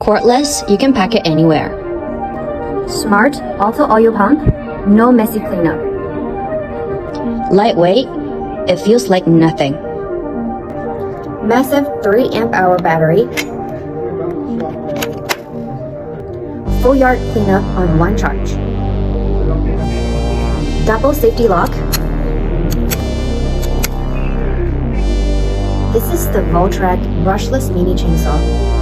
Cordless, you can pack it anywhere. Smart auto oil pump, no messy cleanup. Lightweight, it feels like nothing. Massive 3 amp hour battery. Full yard cleanup on one charge. Double safety lock. This is the VOTREK brushless mini chainsaw.